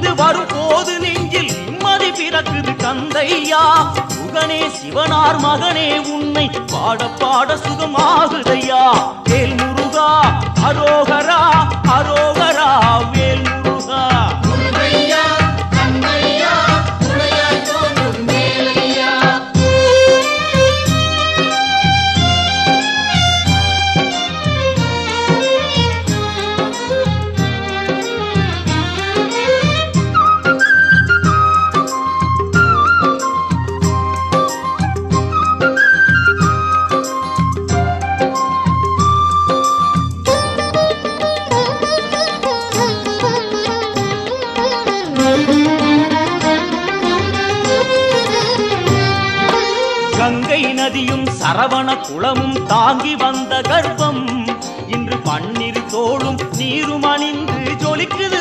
பணிந்து வரும் போது நெஞ்சில் நிம்மதி பிறக்குது கந்தையா. சுகனே சிவனார் மகனே உன்னை பாட பாட சுகமாகுதையா. வேல் முருகா அரோகரா அரோகரா வேல் முருகா. கங்கை நதியும் சரவண குளமும் தாங்கி வந்த கர்ப்பம் இன்று பன்னீர் தோளும் நீரும் அணிந்து ஜொலிக்குது